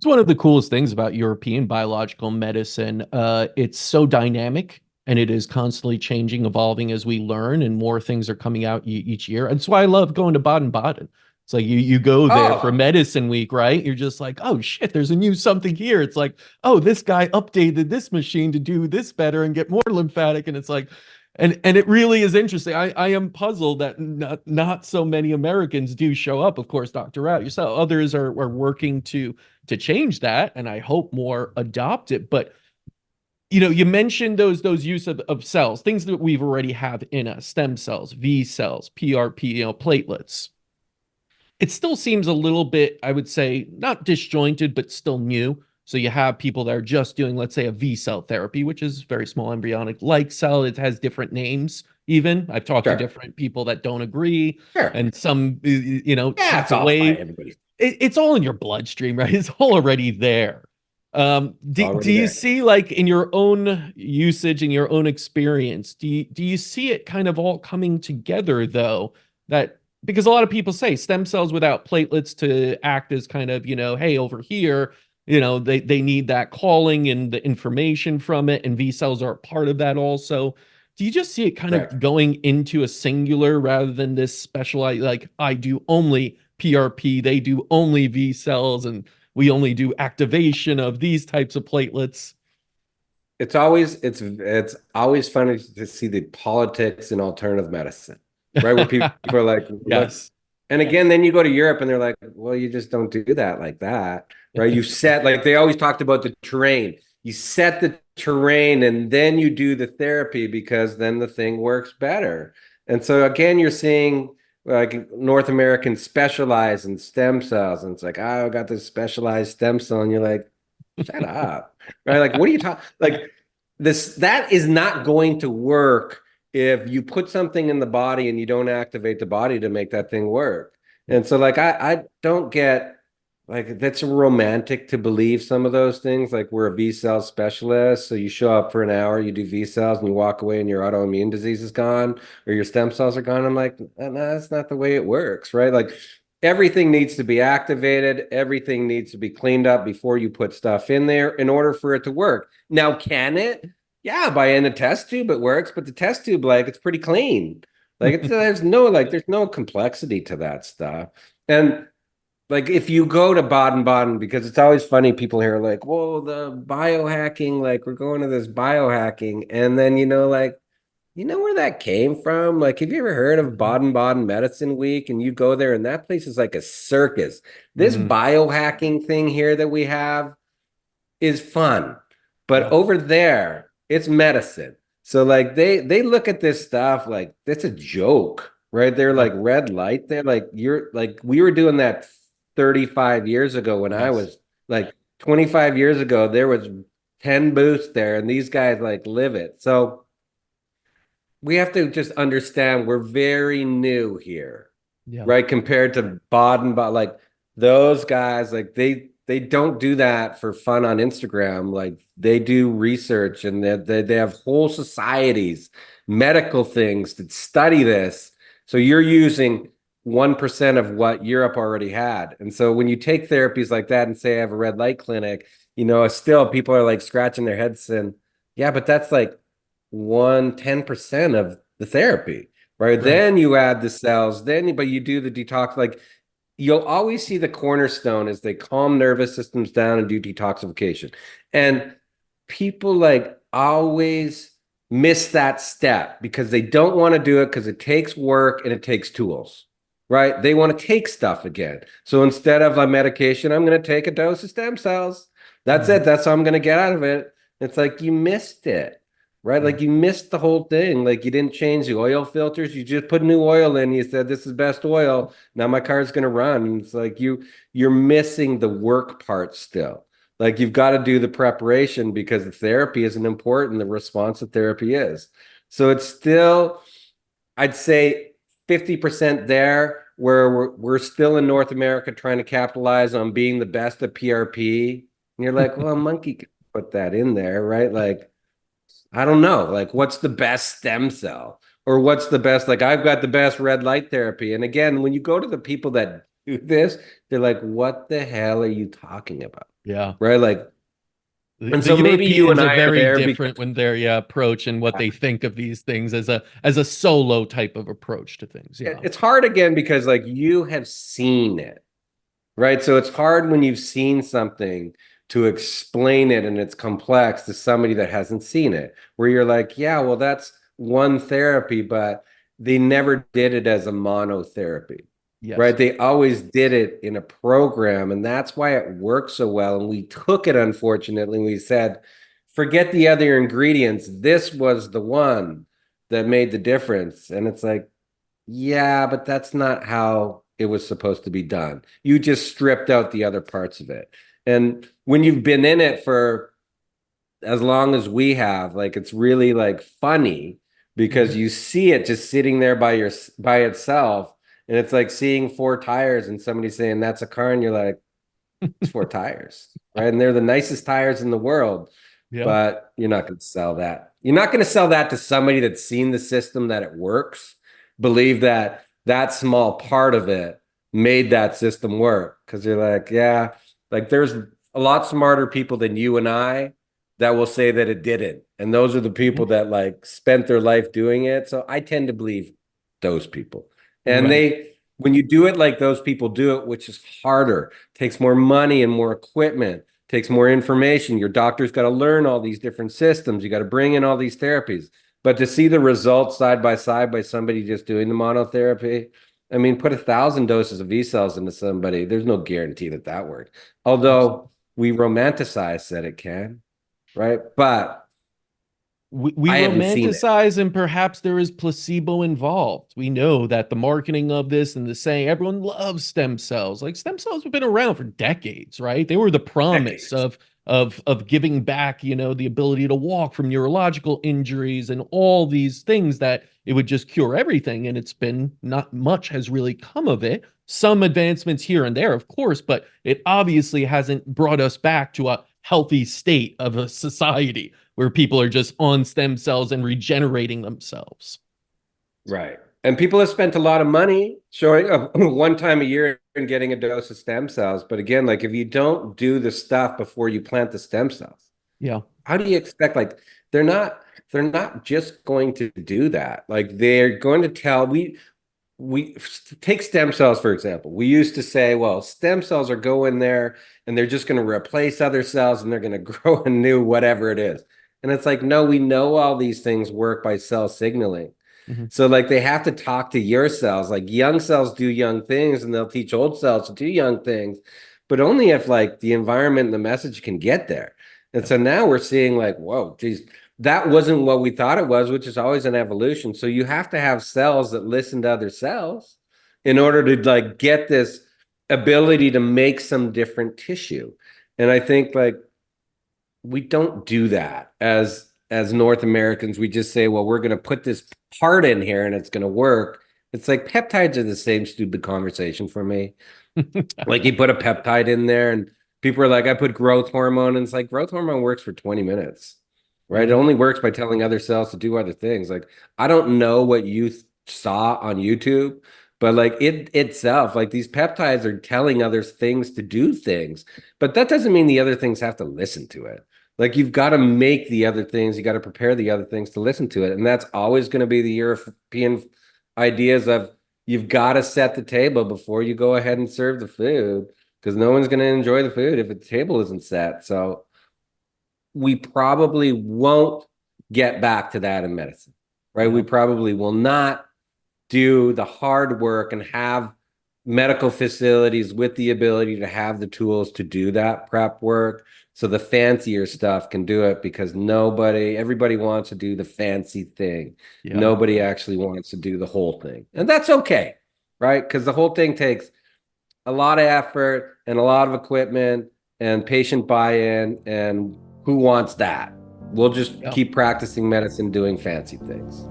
It's one of the coolest things about European biological medicine. It's so dynamic and it is constantly changing, evolving as we learn, and more things are coming out each year. That's why I love going to Baden-Baden. It's like you go there for Oh, medicine week, right? You're just like, oh shit, there's a new something here. It's like, oh, this guy updated this machine to do this better and get more lymphatic. And it's like, and it really is interesting. I am puzzled that not so many Americans do show up. Of course, Dr. Rat, yourself, others are working to change that, and I hope more adopt it. But you mentioned those use of cells, things that we've already have in us, stem cells, V cells, PRP, platelets. It still seems a little bit, I would say, not disjointed, but still new. So you have people that are just doing, let's say, a V cell therapy, which is very small embryonic like cell. It has different names. Even I've talked to sure, different people that don't agree, sure. and some Yeah, tap it's all fine. away. Everybody's It's all in your bloodstream, right? It's all already there. Do already you there. see, like, in your own usage, in your own experience, do you see it kind of all coming together though? That because a lot of people say stem cells without platelets to act as kind of, hey, over here, they need that calling and the information from it, and V cells are a part of that also. Do you just see it kind of Correct. going into a singular rather than this specialized, like I do only PRP, they do only V cells, and we only do activation of these types of platelets? It's always funny to see the politics in alternative medicine, right? Where people are like, look, Yes. and again, then you go to Europe and they're like, well, you just don't do that like that, right? You set like they always talked about the terrain. You set the terrain and then you do the therapy because then the thing works better. And so again, you're seeing like North Americans specialize in stem cells, and it's like, oh, I got this specialized stem cell, and you're like, shut up, right? Like, what are you talking? Like, this that is not going to work if you put something in the body and you don't activate the body to make that thing work. And so, like, I don't get like that's romantic to believe some of those things. Like, we're a V cell specialist, so you show up for an hour, you do V cells, and you walk away, and your autoimmune disease is gone or your stem cells are gone. I'm like, no, that's not the way it works, right? Like, everything needs to be activated. Everything needs to be cleaned up before you put stuff in there in order for it to work. Now, can it? Yeah, by in a test tube it works, but the test tube, like, it's pretty clean. Like, there's no complexity to that stuff. And like, if you go to Baden-Baden, because it's always funny, people here are like, whoa, the biohacking, like, we're going to this biohacking. And then, like, you know where that came from? Like, have you ever heard of Baden-Baden Medicine Week? And you go there, and that place is like a circus. This Mhm. biohacking thing here that we have is fun, but Yeah. over there, it's medicine. So like they look at this stuff like it's a joke, right? They're Yeah. like red light. They're like you're like we were doing that 35 years ago when I Yes. was like 25 years ago. There was 10 booths there, and these guys like live it. So we have to just understand we're very new here, Yeah. right? Compared to Baden, but like those guys, like they don't do that for fun on Instagram. Like, they do research, and they have whole societies, medical things that study this. So you're using 1% of what Europe already had. And so when you take therapies like that and say I have a red light clinic, still people are like scratching their heads and yeah, but that's like 10% of the therapy, right? Right. Then you add the cells, but you do the detox. Like, you'll always see the cornerstone is they calm nervous systems down and do detoxification. And people like always miss that step because they don't want to do it because it takes work and it takes tools, right? They want to take stuff again. So instead of a medication, I'm going to take a dose of stem cells. That's Mhm. it. That's all I'm going to get out of it. It's like you missed it, right? Yeah. Like, you missed the whole thing. Like, you didn't change the oil filters. You just put new oil in. You said this is best oil. Now my car's going to run. And it's like you're missing the work part still. Like, you've got to do the preparation because the therapy isn't important. The response to therapy is. So it's still, I'd say 50% there where we're still in North America trying to capitalize on being the best at PRP. And you're like, well, a monkey could put that in there, right? Like, I don't know. Like, what's the best stem cell? Or what's the best? Like, I've got the best red light therapy. And again, when you go to the people that do this, they're like, what the hell are you talking about? Yeah. right? Like, and The so maybe you and Europeans are I are very there because different when they're, yeah, approach and what they think of these things as a solo type of approach to things. Yeah. it's hard again because like you have seen it, right? So it's hard when you've seen something to explain it and it's complex to somebody that hasn't seen it, where you're like, yeah, well, that's one therapy, but they never did it as a monotherapy, Yes. right? They always did it in a program, and that's why it worked so well. And we took it, unfortunately, and we said, forget the other ingredients. This was the one that made the difference. And it's like, yeah, but that's not how it was supposed to be done. You just stripped out the other parts of it. And when you've been in it for as long as we have, like it's really like funny because Mhm. you see it just sitting there by itself. And it's like seeing four tires and somebody saying that's a car, and you're like, it's four tires, right? And they're the nicest tires in the world, Yeah. but you're not going to sell that. You're not going to sell that to somebody that's seen the system that it works, believe that that small part of it made that system work. Because you're like, yeah, like there's a lot smarter people than you and I that will say that it didn't. And those are the people Mhm. that like spent their life doing it. So I tend to believe those people. And Right. when you do it like those people do it, which is harder, takes more money and more equipment, takes more information. Your doctor's got to learn all these different systems. You got to bring in all these therapies. But to see the results side by somebody just doing the monotherapy, I mean, put 1,000 doses of VSELs into somebody. There's no guarantee that that worked. Absolutely. Although we romanticize that it can, right? But We I haven't seen it. romanticize, and perhaps there is placebo involved. We know that the marketing of this and the saying everyone loves stem cells. Like stem cells have been around for decades, right? They were the promise Decades. of giving back, the ability to walk from neurological injuries and all these things that it would just cure everything. And it's been not much has really come of it. Some advancements here and there, of course, but it obviously hasn't brought us back to a healthy state of a society where people are just on stem cells and regenerating themselves. Right. And people have spent a lot of money showing up one time a year and getting a dose of stem cells. But again, like if you don't do the stuff before you plant the stem cells, Yeah. how do you expect like they're not just going to do that. Like they're going to tell we take stem cells for example. We used to say, well, stem cells are going there and they're just going to replace other cells and they're going to grow a new whatever it is. And it's like, no, we know all these things work by cell signaling. Mhm. So like they have to talk to your cells. Like young cells do young things and they'll teach old cells to do young things, but only if like the environment and the message can get there. And Yeah. so now we're seeing like, whoa, geez, that wasn't what we thought it was, which is always an evolution. So you have to have cells that listen to other cells in order to like get this ability to make some different tissue. And I think like we don't do that as North Americans. We just say, well, we're going to put this part in here and it's going to work. It's like peptides are the same stupid conversation for me. Like you put a peptide in there and people are like, I put growth hormone. And it's like growth hormone works for 20 minutes, right? It Mhm. only works by telling other cells to do other things. Like I don't know what you saw on YouTube, but like it itself, like these peptides are telling other things to do things, but that doesn't mean the other things have to listen to it. Like you've got to make the other things, you got to prepare the other things to listen to it. And that's always going to be the European ideas of you've got to set the table before you go ahead and serve the food because no one's going to enjoy the food if the table isn't set. So we probably won't get back to that in medicine, right? We Yeah. probably will not do the hard work and have medical facilities with the ability to have the tools to do that prep work. So the fancier stuff can do it because everybody wants to do the fancy thing. Yeah. Nobody actually wants to do the whole thing. And that's okay, right? Because the whole thing takes a lot of effort and a lot of equipment and patient buy-in. And who wants that? We'll just Yeah. keep practicing medicine doing fancy things.